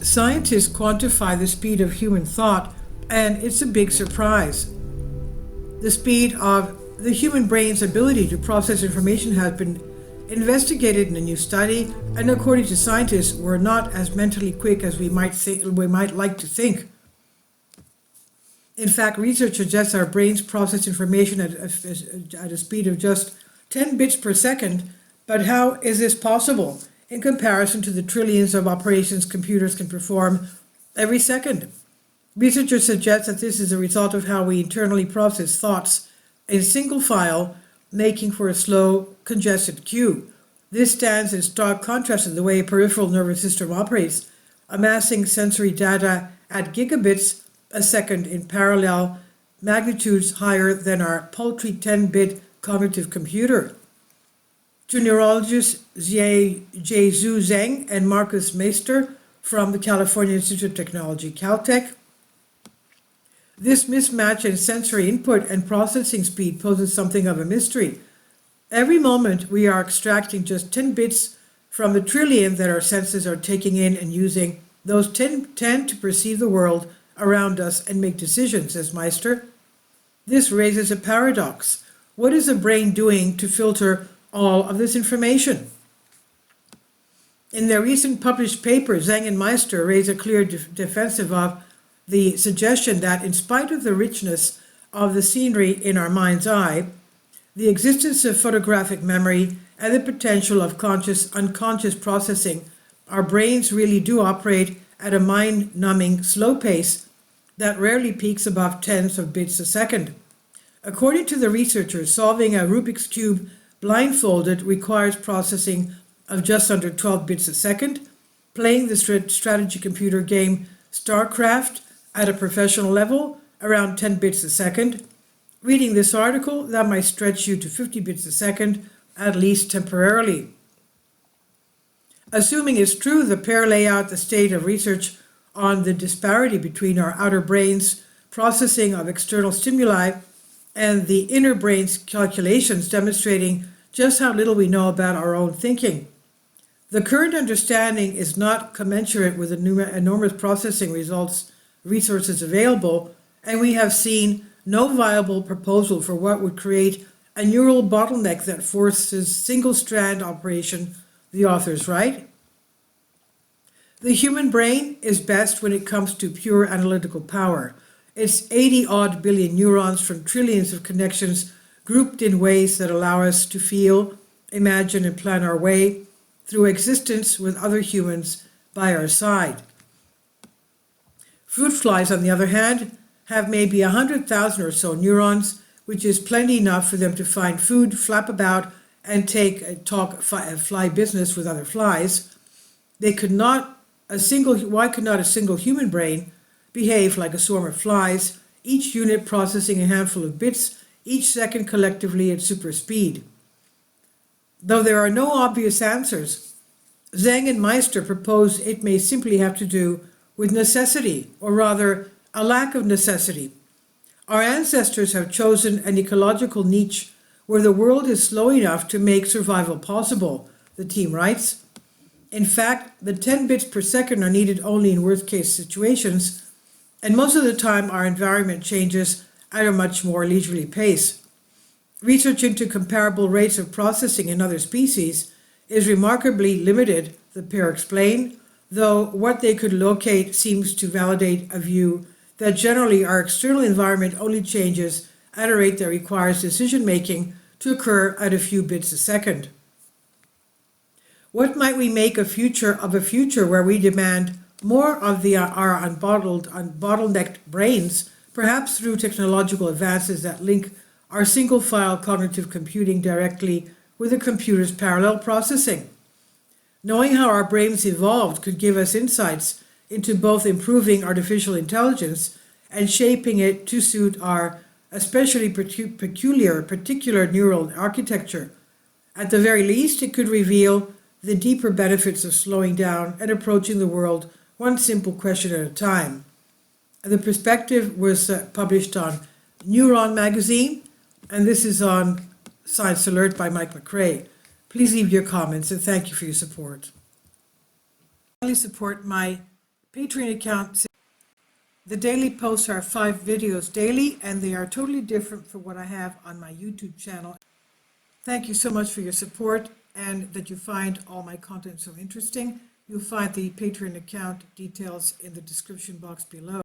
Scientists quantify the speed of human thought, and it's a big surprise. The speed of the human brain's ability to process information has been investigated in a new study, and according to scientists, we're not as mentally quick as we might like to think. In fact, research suggests our brains process information at a speed of just 10 bits per second, but how is this possible in comparison to the trillions of operations computers can perform every second? Researchers suggest that this is a result of how we internally process thoughts in single file, making for a slow, congested queue. This stands in stark contrast to the way a peripheral nervous system operates, amassing sensory data at gigabits a second in parallel, magnitudes higher than our paltry 10-bit cognitive computer. To neurologists Zhu Zheng and Marcus Meister from the California Institute of Technology, Caltech, this mismatch in sensory input and processing speed poses something of a mystery. Every moment we are extracting just 10 bits from the trillion that our senses are taking in and using. Those 10 tend to perceive the world around us and make decisions, says Meister. This raises a paradox. What is the brain doing to filter all of this information? In their recent published paper, Zhang and Meister raise a clear defensive of the suggestion that in spite of the richness of the scenery in our mind's eye, the existence of photographic memory and the potential of unconscious processing, our brains really do operate at a mind-numbing slow pace that rarely peaks above tens of bits a second. According to the researchers, solving a Rubik's Cube blindfolded requires processing of just under 12 bits a second. Playing the strategy computer game StarCraft at a professional level, around 10 bits a second. Reading this article, that might stretch you to 50 bits a second, at least temporarily. Assuming it's true, the pair lay out the state of research on the disparity between our outer brain's processing of external stimuli and the inner brain's calculations, demonstrating just how little we know about our own thinking. The current understanding is not commensurate with the enormous processing resources available, and we have seen no viable proposal for what would create a neural bottleneck that forces single-strand operation, the authors write. The human brain is best when it comes to pure analytical power. It's 80-odd billion neurons from trillions of connections grouped in ways that allow us to feel, imagine, and plan our way through existence with other humans by our side. Fruit flies, on the other hand, have maybe 100,000 or so neurons, which is plenty enough for them to find food, flap about, and fly business with other flies. Why could not a single human brain behave like a swarm of flies, each unit processing a handful of bits each second collectively at super speed? Though there are no obvious answers, Zhang and Meister propose it may simply have to do with necessity, or rather, a lack of necessity. Our ancestors have chosen an ecological niche where the world is slow enough to make survival possible, the team writes. In fact, the 10 bits per second are needed only in worst-case situations, and most of the time our environment changes at a much more leisurely pace. Research into comparable rates of processing in other species is remarkably limited, the pair explain, though what they could locate seems to validate a view that generally our external environment only changes at a rate that requires decision-making to occur at a few bits a second. What might we make of a future where we demand more of our unbottlenecked brains, perhaps through technological advances that link our single-file cognitive computing directly with a computer's parallel processing? Knowing how our brains evolved could give us insights into both improving artificial intelligence and shaping it to suit our especially particular neural architecture. At the very least, it could reveal the deeper benefits of slowing down and approaching the world one simple question at a time. The perspective was published on Neuron magazine, and this is on Science Alert by Mike McRae. Please leave your comments, and thank you for your support. Support my Patreon account, the daily posts are 5 videos daily, and they are totally different from what I have on my YouTube channel. Thank you so much for your support and that you find all my content so interesting. You'll find the Patreon account details in the description box below.